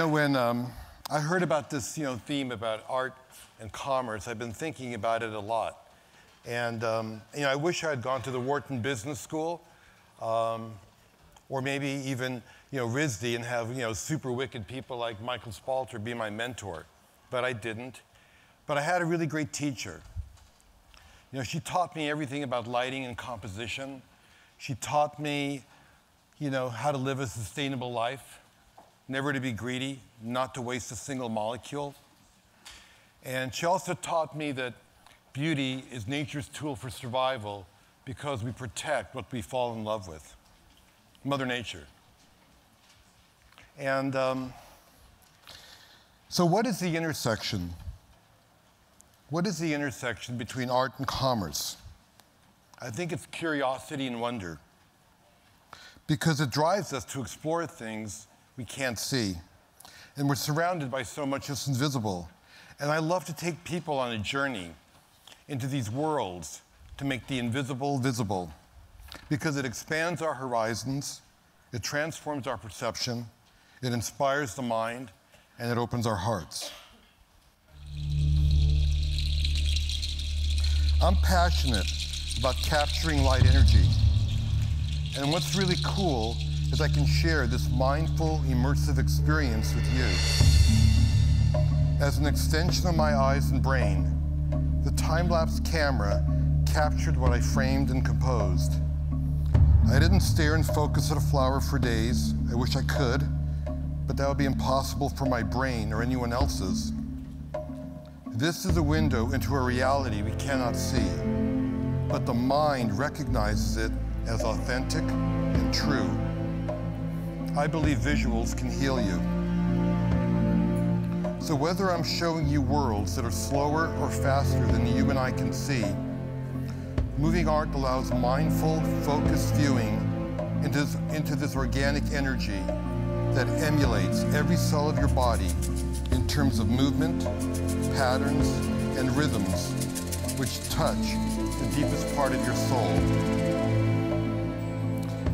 When I heard about this, theme about art and commerce, I've been thinking about it a lot. And, I wish I had gone to the Wharton Business School, or maybe even, RISD and have, super wicked people like Michael Spalter be my mentor. But I didn't. But I had a really great teacher. She taught me everything about lighting and composition. She taught me, how to live a sustainable life, never to be greedy, not to waste a single molecule. And she also taught me that beauty is nature's tool for survival because we protect what we fall in love with, Mother Nature. And so what is the intersection? What is the intersection between art and commerce? I think it's curiosity and wonder, because it drives us to explore things we can't see. And we're surrounded by so much that's invisible. And I love to take people on a journey into these worlds to make the invisible visible, because it expands our horizons, it transforms our perception, it inspires the mind, and it opens our hearts. I'm passionate about capturing light energy. And what's really cool is I can share this mindful, immersive experience with you. As an extension of my eyes and brain, the time-lapse camera captured what I framed and composed. I didn't stare and focus at a flower for days. I wish I could, but that would be impossible for my brain or anyone else's. This is a window into a reality we cannot see, but the mind recognizes it as authentic and true. I believe visuals can heal you. So whether I'm showing you worlds that are slower or faster than you and I can see, moving art allows mindful, focused viewing into this organic energy that emulates every cell of your body in terms of movement, patterns, and rhythms, which touch the deepest part of your soul.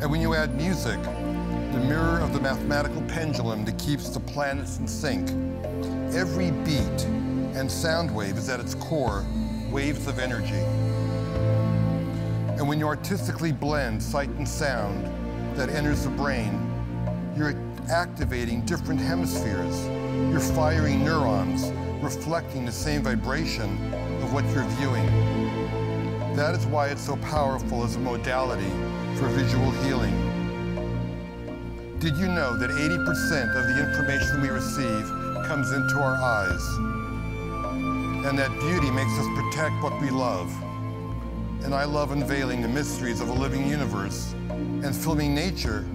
And when you add music, the mirror of the mathematical pendulum that keeps the planets in sync, every beat and sound wave is at its core waves of energy. And when you artistically blend sight and sound that enters the brain, you're activating different hemispheres. You're firing neurons, reflecting the same vibration of what you're viewing. That is why it's so powerful as a modality for visual healing. Did you know that 80% of the information we receive comes into our eyes? And that beauty makes us protect what we love. And I love unveiling the mysteries of a living universe. And filming nature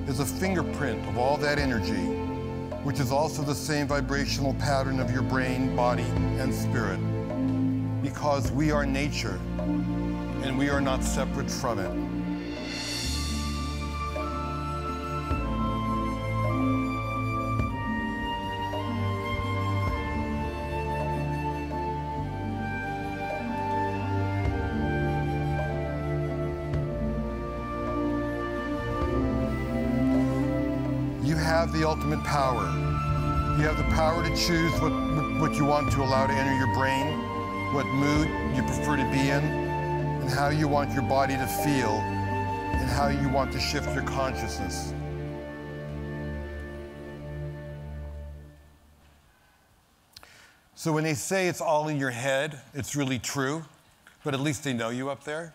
is a fingerprint of all that energy, which is also the same vibrational pattern of your brain, body, and spirit. Because we are nature, and we are not separate from it. You have the ultimate power. You have the power to choose what you want to allow to enter your brain, what mood you prefer to be in, and how you want your body to feel, and how you want to shift your consciousness. So when they say it's all in your head, it's really true, but at least they know you up there.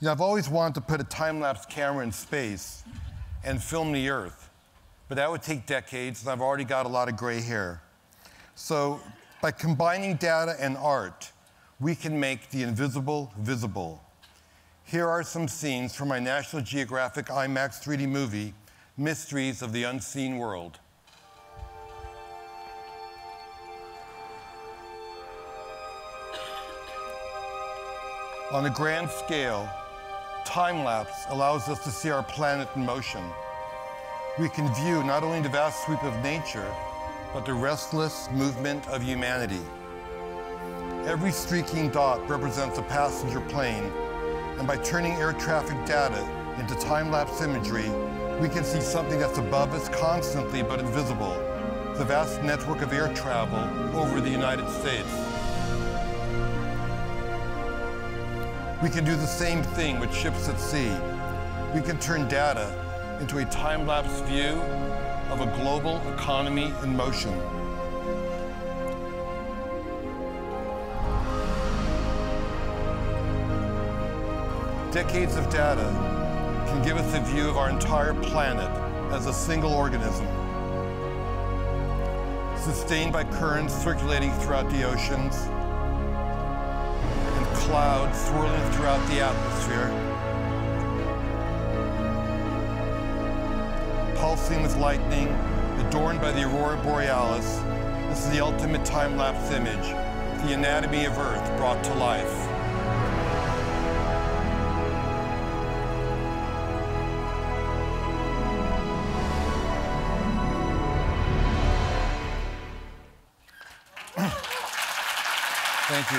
I've always wanted to put a time-lapse camera in space and film the Earth, but that would take decades, and I've already got a lot of gray hair. So by combining data and art, we can make the invisible visible. Here are some scenes from my National Geographic IMAX 3D movie, Mysteries of the Unseen World. On a grand scale, time-lapse allows us to see our planet in motion. We can view not only the vast sweep of nature, but the restless movement of humanity. Every streaking dot represents a passenger plane, and by turning air traffic data into time-lapse imagery, we can see something that's above us constantly but invisible, the vast network of air travel over the United States. We can do the same thing with ships at sea. We can turn data into a time-lapse view of a global economy in motion. Decades of data can give us a view of our entire planet as a single organism, sustained by currents circulating throughout the oceans and clouds swirling throughout the atmosphere, pulsing with lightning, adorned by the aurora borealis. This is the ultimate time-lapse image, the anatomy of Earth brought to life. Thank you.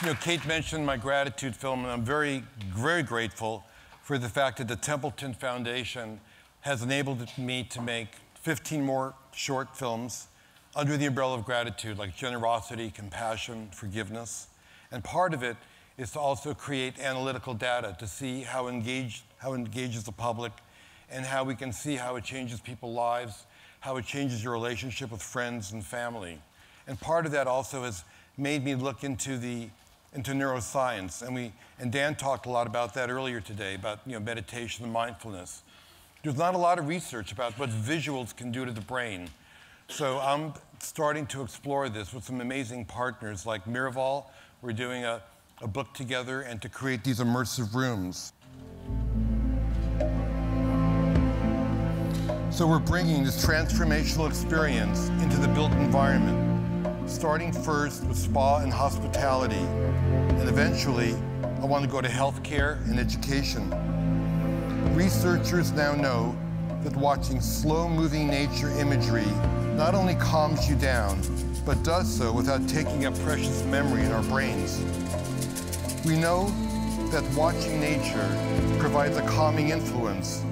You know, Kate mentioned my gratitude film, and I'm very, very grateful for the fact that the Templeton Foundation has enabled me to make 15 more short films under the umbrella of gratitude, like generosity, compassion, forgiveness. And part of it is to also create analytical data to see how it engages the public and how we can see how it changes people's lives, how it changes your relationship with friends and family. And part of that also has made me look into neuroscience. And Dan talked a lot about that earlier today, about meditation and mindfulness. There's not a lot of research about what visuals can do to the brain. So I'm starting to explore this with some amazing partners like Miraval. We're doing a book together and to create these immersive rooms. So we're bringing this transformational experience into the built environment, starting first with spa and hospitality, and eventually I want to go to healthcare and education. Researchers now know that watching slow-moving nature imagery not only calms you down, but does so without taking up precious memory in our brains. We know that watching nature provides a calming influence.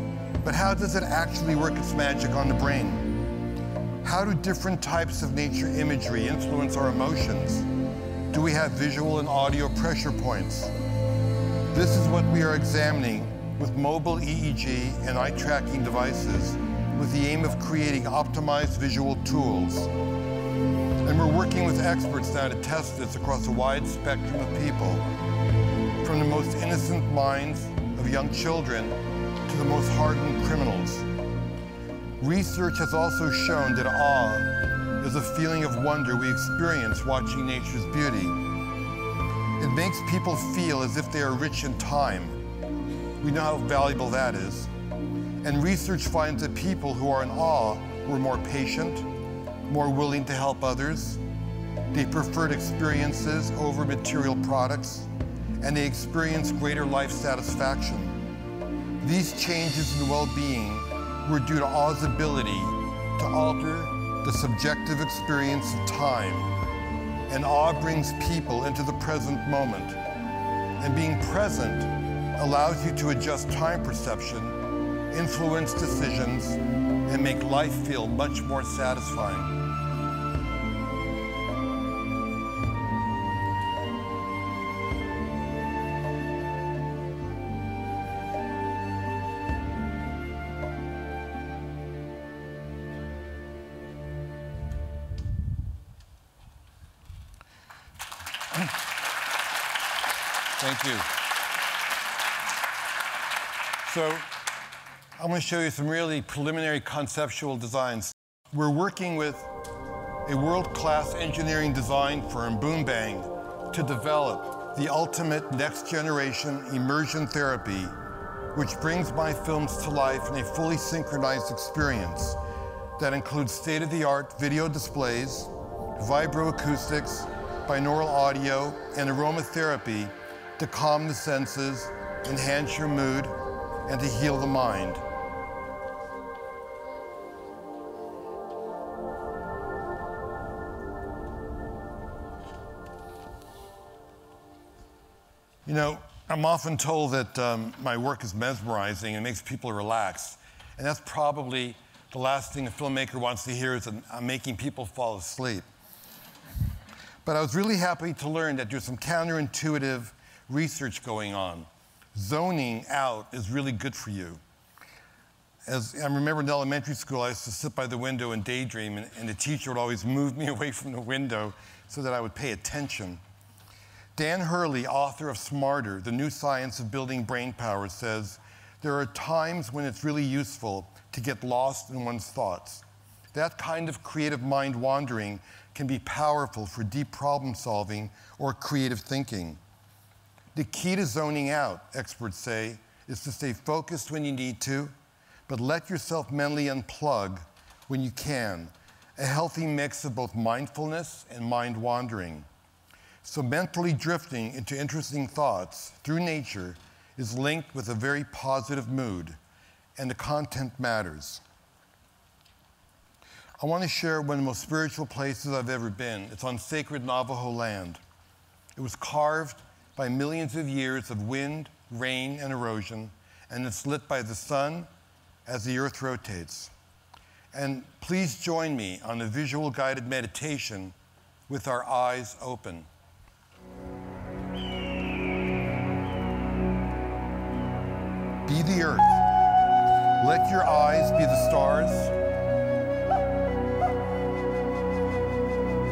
But how does it actually work its magic on the brain? How do different types of nature imagery influence our emotions? Do we have visual and audio pressure points? This is what we are examining with mobile EEG and eye tracking devices with the aim of creating optimized visual tools. And we're working with experts now to test this across a wide spectrum of people, from the most innocent minds of young children to the most hardened criminals. Research has also shown that awe is a feeling of wonder we experience watching nature's beauty. It makes people feel as if they are rich in time. We know how valuable that is. And research finds that people who are in awe were more patient, more willing to help others, they preferred experiences over material products, and they experienced greater life satisfaction. These changes in well-being were due to awe's ability to alter the subjective experience of time. And awe brings people into the present moment. And being present allows you to adjust time perception, influence decisions, and make life feel much more satisfying. Thank you. So I'm going to show you some really preliminary conceptual designs. We're working with a world-class engineering design firm, Boom Bang, to develop the ultimate next-generation immersion therapy, which brings my films to life in a fully synchronized experience that includes state-of-the-art video displays, vibroacoustics, binaural audio, and aromatherapy to calm the senses, enhance your mood, and to heal the mind. You know, I'm often told that my work is mesmerizing and makes people relax. And that's probably the last thing a filmmaker wants to hear, is that I'm making people fall asleep. But I was really happy to learn that there's some counterintuitive research going on. Zoning out is really good for you. As I remember in elementary school, I used to sit by the window and daydream, and the teacher would always move me away from the window so that I would pay attention. Dan Hurley, author of Smarter, The New Science of Building Brain Power, says, there are times when it's really useful to get lost in one's thoughts. That kind of creative mind wandering can be powerful for deep problem solving or creative thinking. The key to zoning out, experts say, is to stay focused when you need to, but let yourself mentally unplug when you can. A healthy mix of both mindfulness and mind wandering. So mentally drifting into interesting thoughts through nature is linked with a very positive mood, and the content matters. I want to share one of the most spiritual places I've ever been. It's on sacred Navajo land. It was carved by millions of years of wind, rain, and erosion, and it's lit by the sun as the earth rotates. And please join me on a visual guided meditation with our eyes open. Be the earth. Let your eyes be the stars.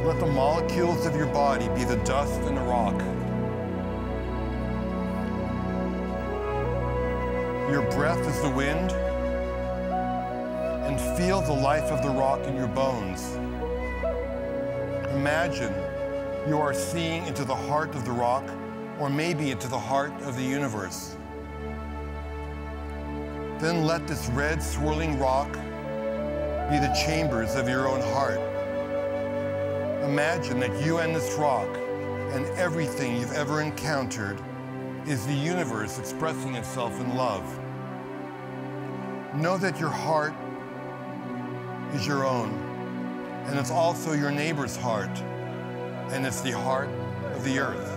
Let the molecules of your body be the dust and the rock. Your breath is the wind, and feel the life of the rock in your bones. Imagine you are seeing into the heart of the rock, or maybe into the heart of the universe. Then let this red swirling rock be the chambers of your own heart. Imagine that you and this rock and everything you've ever encountered is the universe expressing itself in love. Know that your heart is your own, and it's also your neighbor's heart, and it's the heart of the earth.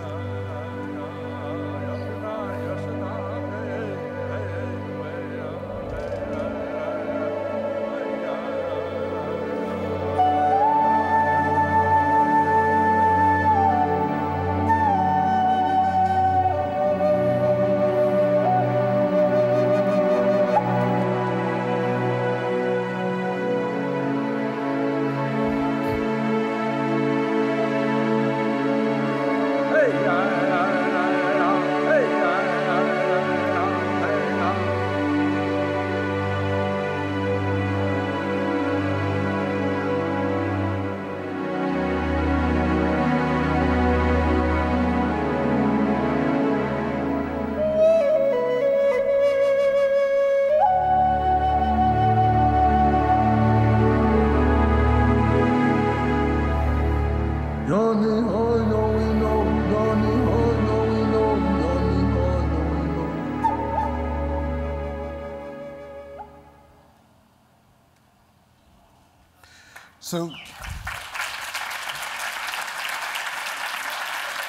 So,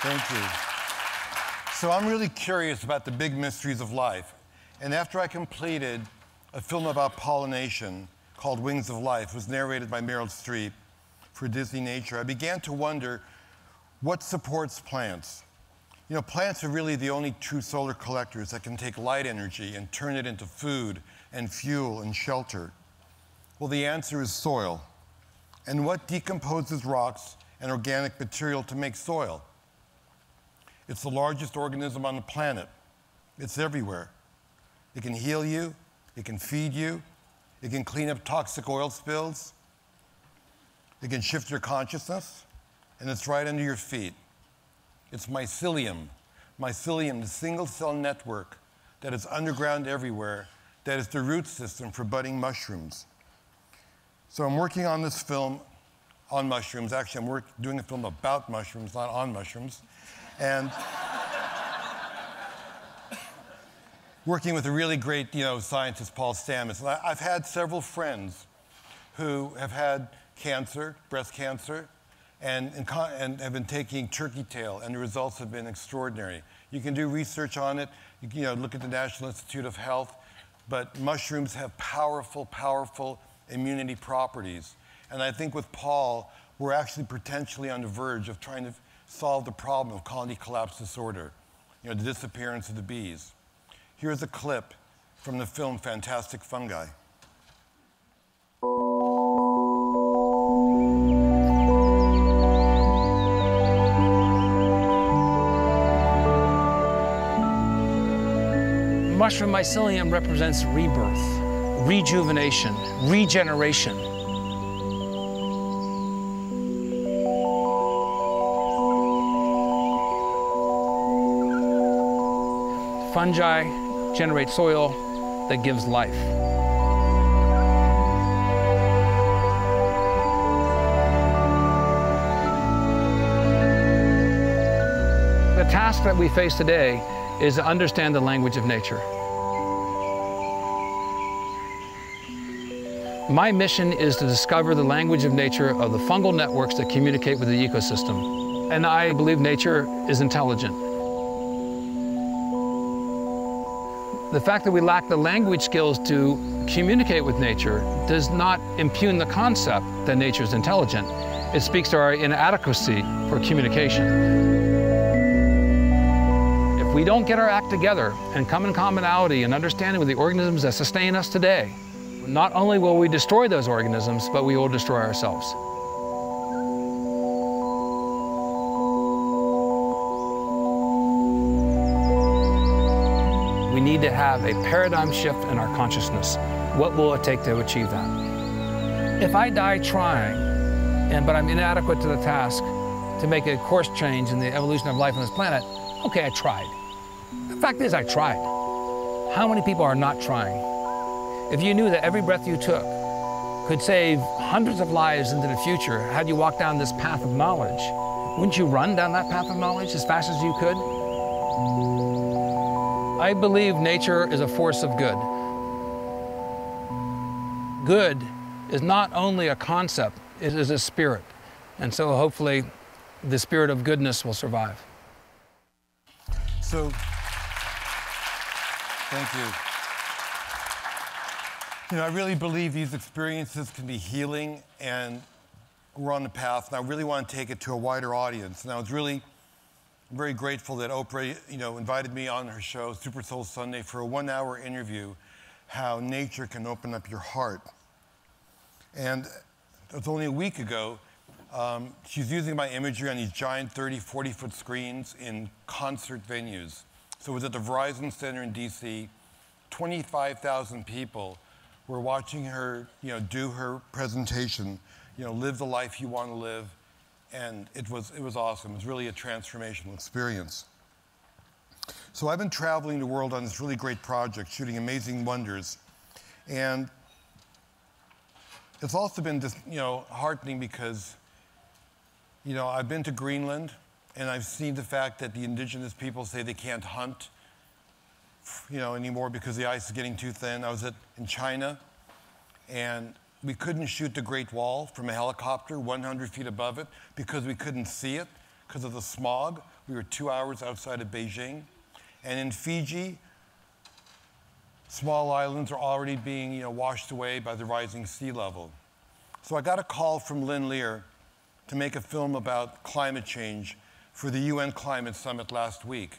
thank you. So I'm really curious about the big mysteries of life. And after I completed a film about pollination called Wings of Life, it was narrated by Meryl Streep for Disney Nature, I began to wonder what supports plants. You know, plants are really the only true solar collectors that can take light energy and turn it into food and fuel and shelter. Well, the answer is soil. And what decomposes rocks and organic material to make soil? It's the largest organism on the planet. It's everywhere. It can heal you, it can feed you, it can clean up toxic oil spills, it can shift your consciousness, and it's right under your feet. It's mycelium. Mycelium, the single cell network that is underground everywhere, that is the root system for budding mushrooms. So I'm working on this film on mushrooms. Actually, I'm doing a film about mushrooms, not on mushrooms. And working with a really great, scientist, Paul Stamets. And I've had several friends who have had cancer, breast cancer, and have been taking turkey tail, and the results have been extraordinary. You can do research on it. You can, look at the National Institute of Health. But mushrooms have powerful, powerful immunity properties. And I think with Paul, we're actually potentially on the verge of trying to solve the problem of colony collapse disorder, the disappearance of the bees. Here's a clip from the film Fantastic Fungi. Mushroom mycelium represents rebirth, rejuvenation, regeneration. Fungi generate soil that gives life. The task that we face today is to understand the language of nature. My mission is to discover the language of nature of the fungal networks that communicate with the ecosystem. And I believe nature is intelligent. The fact that we lack the language skills to communicate with nature does not impugn the concept that nature is intelligent. It speaks to our inadequacy for communication. If we don't get our act together and come in commonality and understanding with the organisms that sustain us today, not only will we destroy those organisms, but we will destroy ourselves. We need to have a paradigm shift in our consciousness. What will it take to achieve that? If I die trying, but I'm inadequate to the task to make a course change in the evolution of life on this planet, okay, I tried. The fact is, I tried. How many people are not trying? If you knew that every breath you took could save hundreds of lives into the future, had you walked down this path of knowledge, wouldn't you run down that path of knowledge as fast as you could? I believe nature is a force of good. Good is not only a concept, it is a spirit. And so hopefully the spirit of goodness will survive. So, thank you. I really believe these experiences can be healing, and we're on the path, and I really want to take it to a wider audience. And I was really very grateful that Oprah, invited me on her show, Super Soul Sunday, for a 1-hour interview, how nature can open up your heart. And it was only a week ago, she's using my imagery on these giant 30, 40-foot screens in concert venues. So it was at the Verizon Center in DC, 25,000 people were watching her, do her presentation, live the life you want to live, and it was awesome. It was really a transformational experience. So I've been traveling the world on this really great project, shooting amazing wonders, and it's also been just, heartening because, I've been to Greenland, and I've seen the fact that the indigenous people say they can't hunt, anymore because the ice is getting too thin. I was in China, and we couldn't shoot the Great Wall from a helicopter 100 feet above it because we couldn't see it because of the smog. We were 2 hours outside of Beijing. And in Fiji, small islands are already being washed away by the rising sea level. So I got a call from Lynn Lear to make a film about climate change for the UN Climate Summit last week.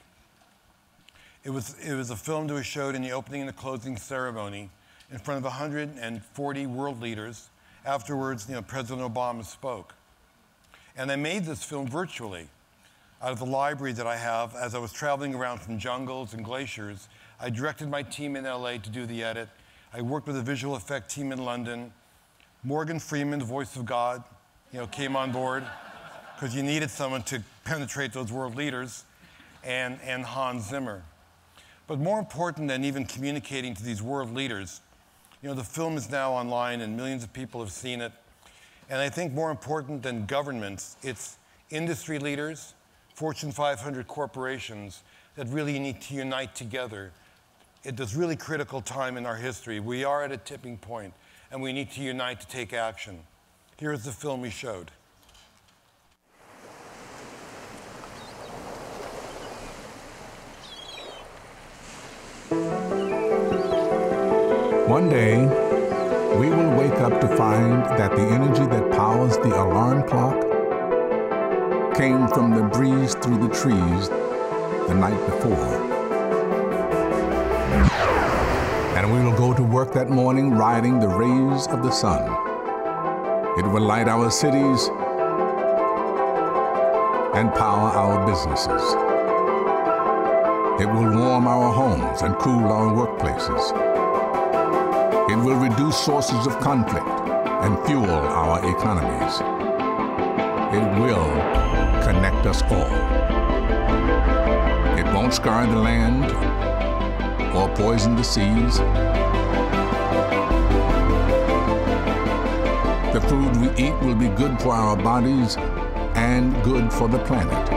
It was a film that was showed in the opening and the closing ceremony in front of 140 world leaders. Afterwards, President Obama spoke. And I made this film virtually out of the library that I have. As I was traveling around from jungles and glaciers, I directed my team in LA to do the edit. I worked with a visual effect team in London. Morgan Freeman, the voice of God, came on board because you needed someone to penetrate those world leaders, and Hans Zimmer. But more important than even communicating to these world leaders, the film is now online and millions of people have seen it. And I think more important than governments, it's industry leaders, Fortune 500 corporations that really need to unite together. At this really critical time in our history, we are at a tipping point, and we need to unite to take action. Here's the film we showed. One day, we will wake up to find that the energy that powers the alarm clock came from the breeze through the trees the night before. And we will go to work that morning riding the rays of the sun. It will light our cities and power our businesses. It will warm our homes and cool our workplaces. It will reduce sources of conflict and fuel our economies. It will connect us all. It won't scar the land or poison the seas. The food we eat will be good for our bodies and good for the planet.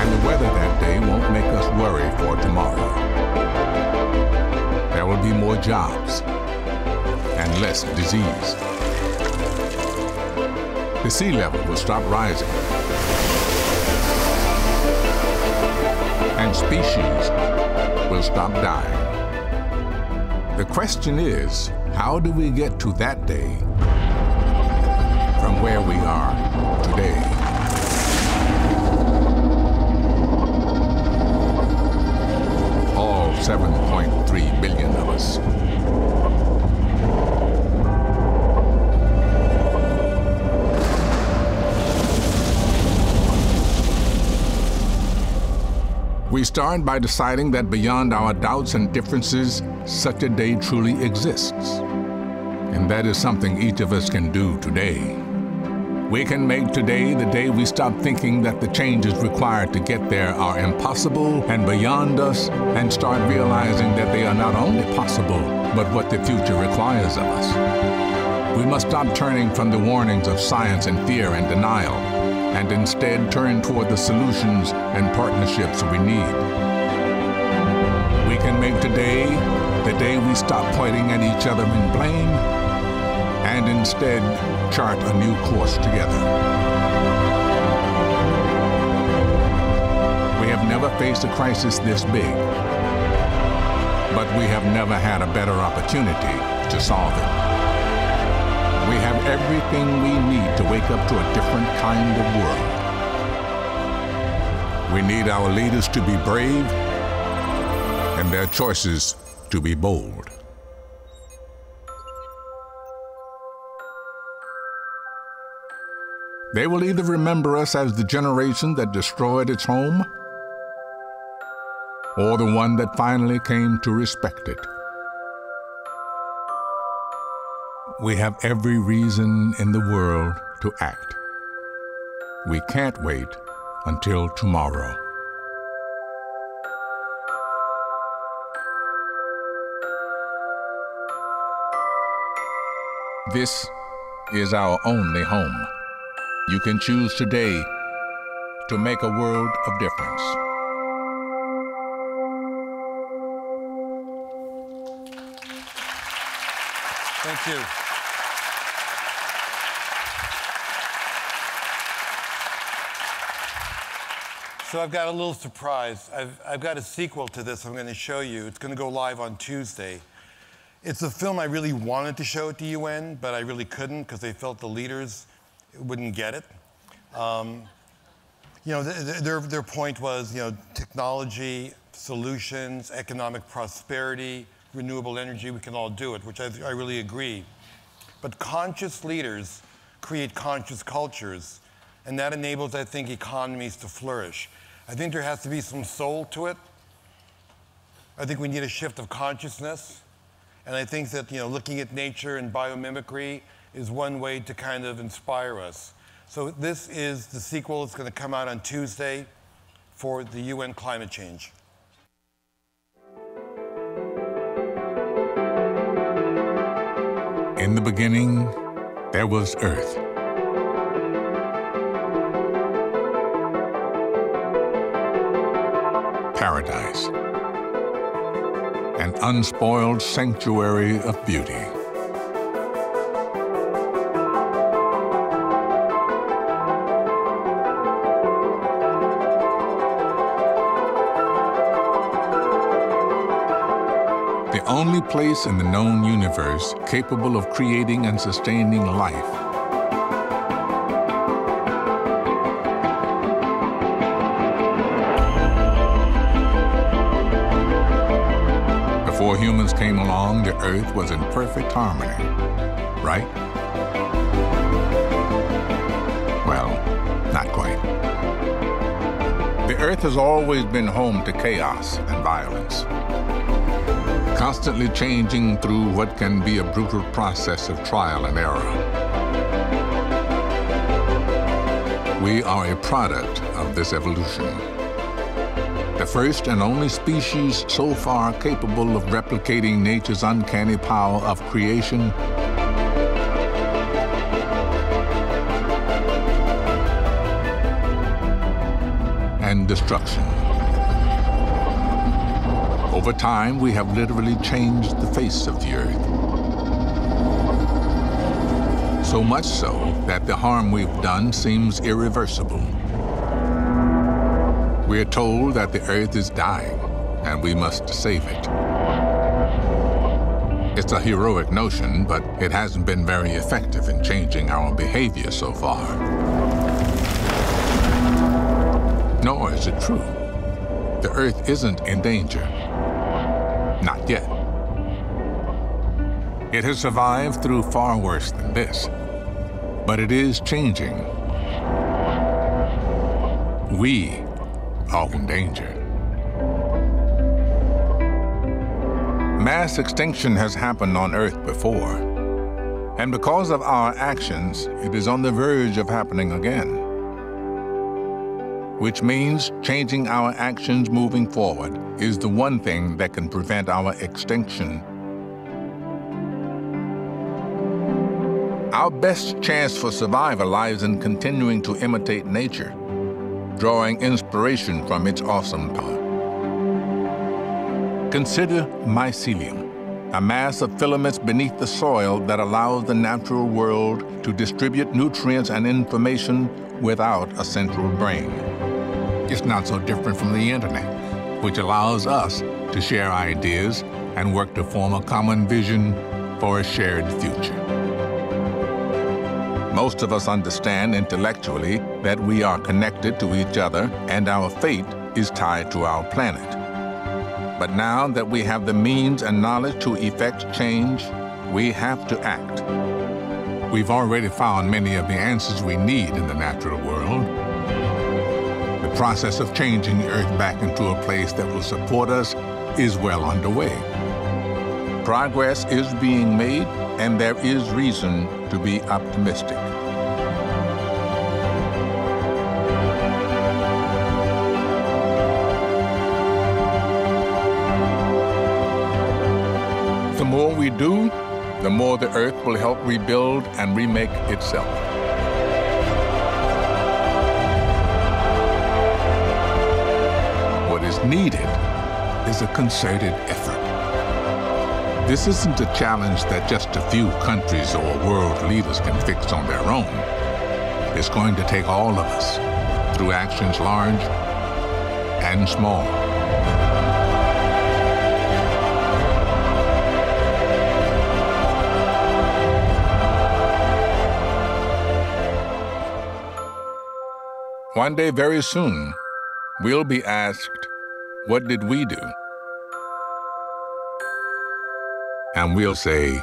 And the weather that day won't make us worry for tomorrow. There will be more jobs and less disease. The sea level will stop rising. And species will stop dying. The question is, how do we get to that day from where we are today? All 7.3 billion of us. We start by deciding that beyond our doubts and differences, such a day truly exists. And that is something each of us can do today. We can make today the day we stop thinking that the changes required to get there are impossible and beyond us, and start realizing that they are not only possible, but what the future requires of us. We must stop turning from the warnings of science and fear and denial, and instead turn toward the solutions and partnerships we need. We can make today the day we stop pointing at each other in blame, and instead chart a new course together. We have never faced a crisis this big, but we have never had a better opportunity to solve it. We have everything we need to wake up to a different kind of world. We need our leaders to be brave and their choices to be bold. They will either remember us as the generation that destroyed its home, or the one that finally came to respect it. We have every reason in the world to act. We can't wait until tomorrow. This is our only home. You can choose today to make a world of difference. Thank you. So I've got a little surprise. I've got a sequel to this I'm going to show you. It's going to go live on Tuesday. It's a film I really wanted to show at the UN, but I really couldn't because they felt the leaders wouldn't get it. Their point was, technology, solutions, economic prosperity, renewable energy, we can all do it, which I really agree. But conscious leaders create conscious cultures, and that enables, I think, economies to flourish. I think there has to be some soul to it. I think we need a shift of consciousness. And I think that, looking at nature and biomimicry is one way to kind of inspire us. So this is the sequel. It's going to come out on Tuesday for the UN climate change. In the beginning, there was Earth. Paradise. An unspoiled sanctuary of beauty. the only place in the known universe capable of creating and sustaining life. Before humans came along, the Earth was in perfect harmony, right? Well, not quite. The Earth has always been home to chaos and violence, constantly changing through what can be a brutal process of trial and error. We are a product of this evolution. The first and only species so far capable of replicating nature's uncanny power of creation and destruction. Over time, we have literally changed the face of the Earth. So much so that the harm we've done seems irreversible. We are told that the Earth is dying, and we must save it. It's a heroic notion, but it hasn't been very effective in changing our behavior so far. Nor is it true. The Earth isn't in danger. Not yet. It has survived through far worse than this, but it is changing. We are in danger. Mass extinction has happened on Earth before, and because of our actions, it is on the verge of happening again. Which means changing our actions moving forward is the one thing that can prevent our extinction. Our best chance for survival lies in continuing to imitate nature, drawing inspiration from its awesome power. Consider mycelium, a mass of filaments beneath the soil that allows the natural world to distribute nutrients and information without a central brain. It's not so different from the internet, which allows us to share ideas and work to form a common vision for a shared future. Most of us understand intellectually that we are connected to each other and our fate is tied to our planet. But now that we have the means and knowledge to effect change, we have to act. We've already found many of the answers we need in the natural world. The process of changing the Earth back into a place that will support us is well underway. Progress is being made, and there is reason to be optimistic. The more we do, the more the Earth will help rebuild and remake itself. What is needed is a concerted effort. This isn't a challenge that just a few countries or world leaders can fix on their own. It's going to take all of us, through actions large and small. One day, very soon, we'll be asked, what did we do? And we'll say,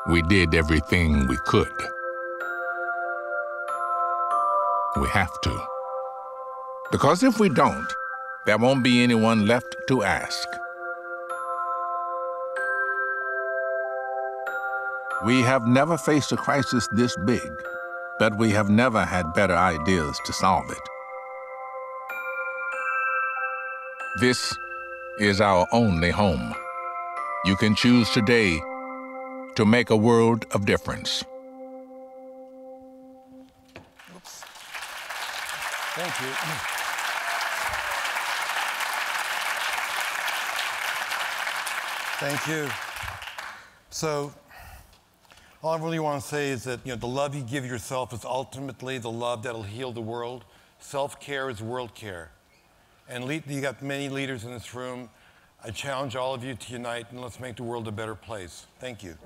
we did everything we could. We have to. Because if we don't, there won't be anyone left to ask. We have never faced a crisis this big, but we have never had better ideas to solve it. This is our only home. You can choose today to make a world of difference. Oops. Thank you. Thank you. So, all I really want to say is that the love you give yourself is ultimately the love that'll heal the world. Self-care is world care. And you got many leaders in this room. I challenge all of you to unite and let's make the world a better place. Thank you.